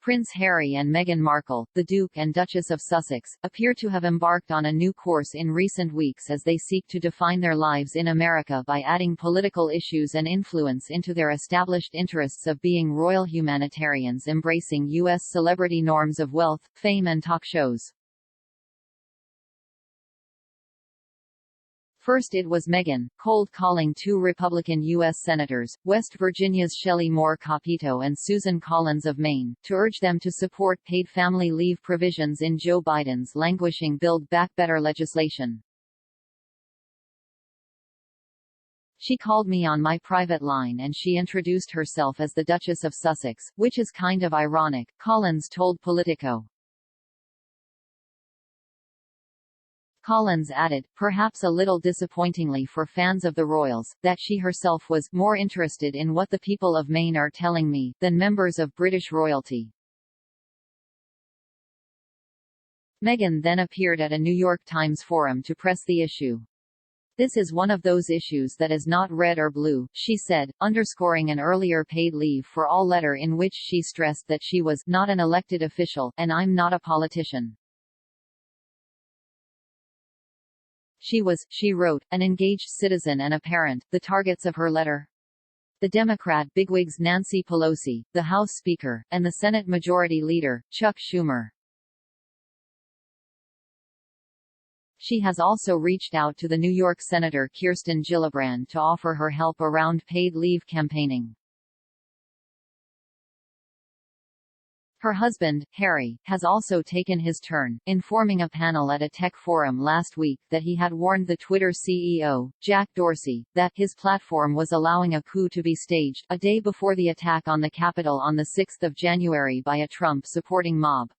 Prince Harry and Meghan Markle, the Duke and Duchess of Sussex, appear to have embarked on a new course in recent weeks as they seek to define their lives in America by adding political issues and influence into their established interests of being royal humanitarians embracing U.S. celebrity norms of wealth, fame and talk shows. First it was Meghan, cold-calling two Republican U.S. Senators, West Virginia's Shelley Moore Capito and Susan Collins of Maine, to urge them to support paid family leave provisions in Joe Biden's languishing Build Back Better legislation. She called me on my private line and she introduced herself as the Duchess of Sussex, which is kind of ironic, Collins told Politico. Collins added, perhaps a little disappointingly for fans of the royals, that she herself was more interested in what the people of Maine are telling me, than members of British royalty. Meghan then appeared at a New York Times forum to press the issue. This is one of those issues that is not red or blue, she said, underscoring an earlier paid leave for all letter in which she stressed that she was not an elected official, and I'm not a politician. She was, she wrote, an engaged citizen and a parent, the targets of her letter. The Democrat bigwigs Nancy Pelosi, the House Speaker, and the Senate Majority Leader, Chuck Schumer. She has also reached out to the New York Senator Kirsten Gillibrand to offer her help around paid leave campaigning. Her husband, Harry, has also taken his turn, informing a panel at a tech forum last week that he had warned the Twitter CEO, Jack Dorsey, that his platform was allowing a coup to be staged, a day before the attack on the Capitol on 6 January by a Trump-supporting mob.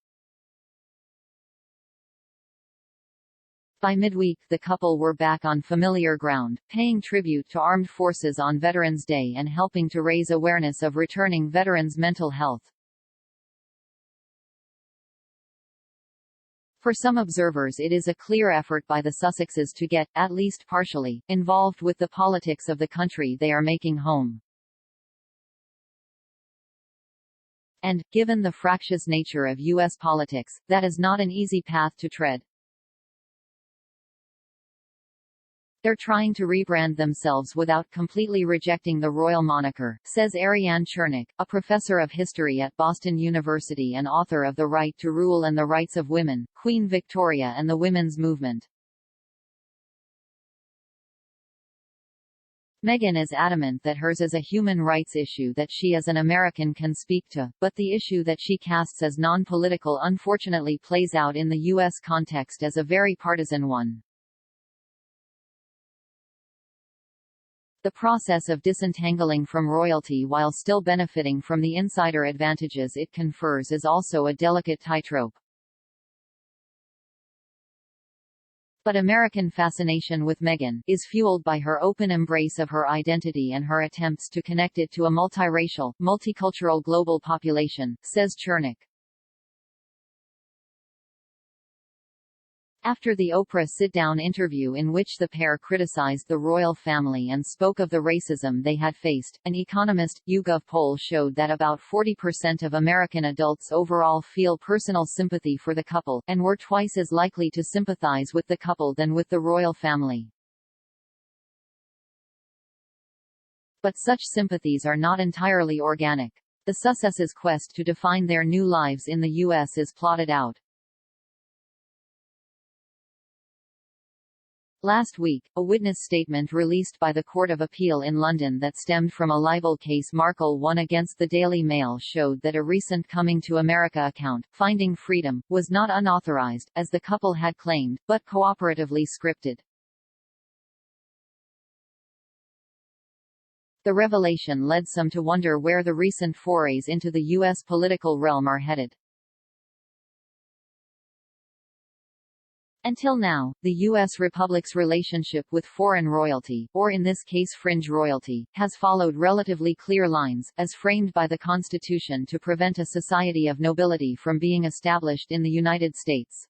By midweek the couple were back on familiar ground, paying tribute to armed forces on Veterans Day and helping to raise awareness of returning veterans' mental health. For some observers it is a clear effort by the Sussexes to get, at least partially, involved with the politics of the country they are making home. And, given the fractious nature of U.S. politics, that is not an easy path to tread. They're trying to rebrand themselves without completely rejecting the royal moniker, says Ariane Chernick, a professor of history at Boston University and author of The Right to Rule and the Rights of Women, Queen Victoria and the Women's Movement. Meghan is adamant that hers is a human rights issue that she as an American can speak to, but the issue that she casts as non-political unfortunately plays out in the U.S. context as a very partisan one. The process of disentangling from royalty while still benefiting from the insider advantages it confers is also a delicate tightrope. But American fascination with Meghan is fueled by her open embrace of her identity and her attempts to connect it to a multiracial, multicultural global population, says Chernick. After the Oprah sit-down interview in which the pair criticized the royal family and spoke of the racism they had faced, an Economist YouGov poll showed that about 40% of American adults overall feel personal sympathy for the couple, and were twice as likely to sympathize with the couple than with the royal family. But such sympathies are not entirely organic. The Sussexes' quest to define their new lives in the U.S. is plotted out. Last week, a witness statement released by the Court of Appeal in London that stemmed from a libel case Markle won against the Daily Mail showed that a recent Coming to America account, Finding Freedom, was not unauthorized, as the couple had claimed, but cooperatively scripted. The revelation led some to wonder where the recent forays into the U.S. political realm are headed. Until now, the U.S. Republic's relationship with foreign royalty, or in this case fringe royalty, has followed relatively clear lines, as framed by the Constitution to prevent a society of nobility from being established in the United States.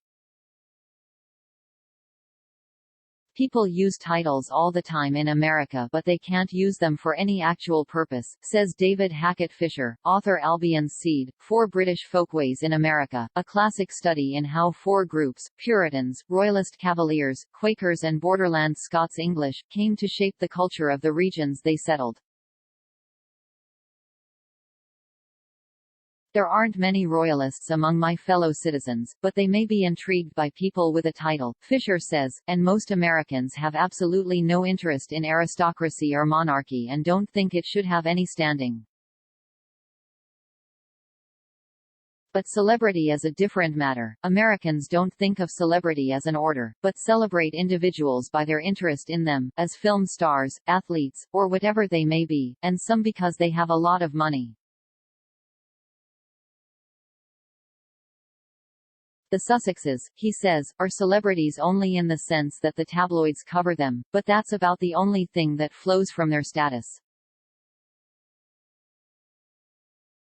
People use titles all the time in America, but they can't use them for any actual purpose, says David Hackett Fisher, author Albion's Seed, Four British Folkways in America, a classic study in how four groups, Puritans, Royalist Cavaliers, Quakers and Borderland Scots English, came to shape the culture of the regions they settled. There aren't many royalists among my fellow citizens, but they may be intrigued by people with a title, Fisher says, and most Americans have absolutely no interest in aristocracy or monarchy and don't think it should have any standing. But celebrity is a different matter. Americans don't think of celebrity as an order, but celebrate individuals by their interest in them, as film stars, athletes, or whatever they may be, and some because they have a lot of money. The Sussexes, he says, are celebrities only in the sense that the tabloids cover them, but that's about the only thing that flows from their status.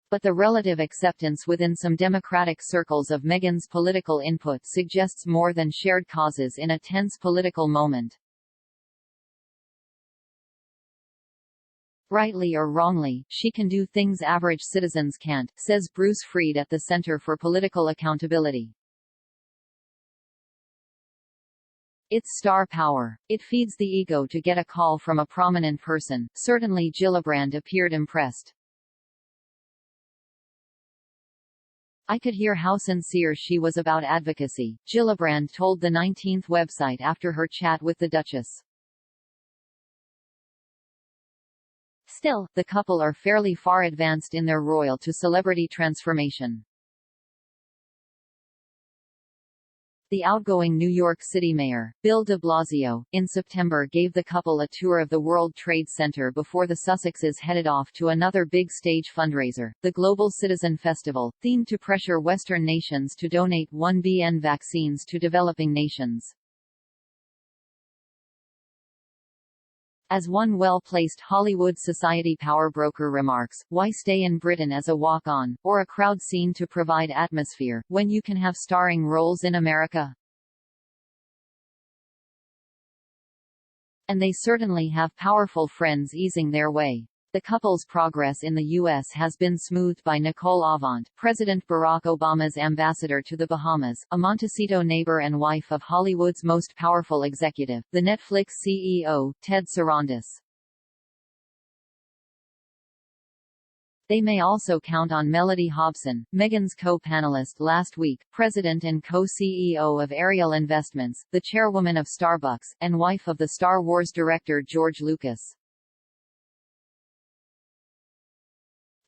But the relative acceptance within some Democratic circles of Meghan's political input suggests more than shared causes in a tense political moment. Rightly or wrongly, she can do things average citizens can't, says Bruce Freed at the Center for Political Accountability. It's star power. It feeds the ego to get a call from a prominent person. Certainly Gillibrand appeared impressed. I could hear how sincere she was about advocacy, Gillibrand told the 19th website after her chat with the Duchess. Still, the couple are fairly far advanced in their royal to celebrity transformation. The outgoing New York City mayor, Bill de Blasio, in September gave the couple a tour of the World Trade Center before the Sussexes headed off to another big stage fundraiser, the Global Citizen Festival, themed to pressure Western nations to donate 1BN vaccines to developing nations. As one well-placed Hollywood society power broker remarks, why stay in Britain as a walk-on, or a crowd scene to provide atmosphere, when you can have starring roles in America? And they certainly have powerful friends easing their way. The couple's progress in the U.S. has been smoothed by Nicole Avant, President Barack Obama's ambassador to the Bahamas, a Montecito neighbor and wife of Hollywood's most powerful executive, the Netflix CEO, Ted Sarandos. They may also count on Melody Hobson, Meghan's co-panelist last week, president and co-CEO of Ariel Investments, the chairwoman of Starbucks, and wife of the Star Wars director George Lucas.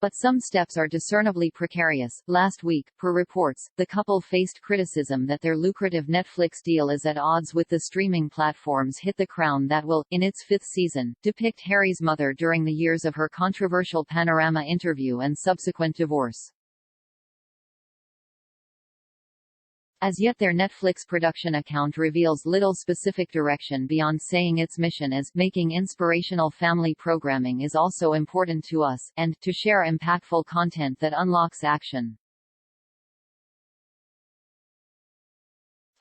But some steps are discernibly precarious. Last week, per reports, the couple faced criticism that their lucrative Netflix deal is at odds with the streaming platform's hit The Crown that will, in its fifth season, depict Harry's mother during the years of her controversial Panorama interview and subsequent divorce. As yet their Netflix production account reveals little specific direction beyond saying its mission is making inspirational family programming is also important to us, and to share impactful content that unlocks action.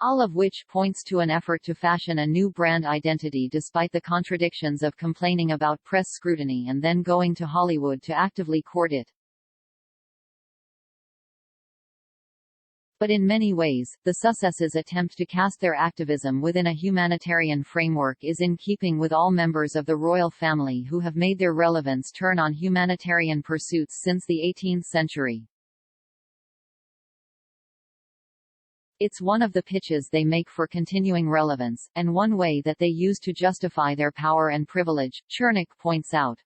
All of which points to an effort to fashion a new brand identity despite the contradictions of complaining about press scrutiny and then going to Hollywood to actively court it. But in many ways, the Sussexes' attempt to cast their activism within a humanitarian framework is in keeping with all members of the royal family who have made their relevance turn on humanitarian pursuits since the 18th century. It's one of the pitches they make for continuing relevance, and one way that they use to justify their power and privilege, Chernick points out.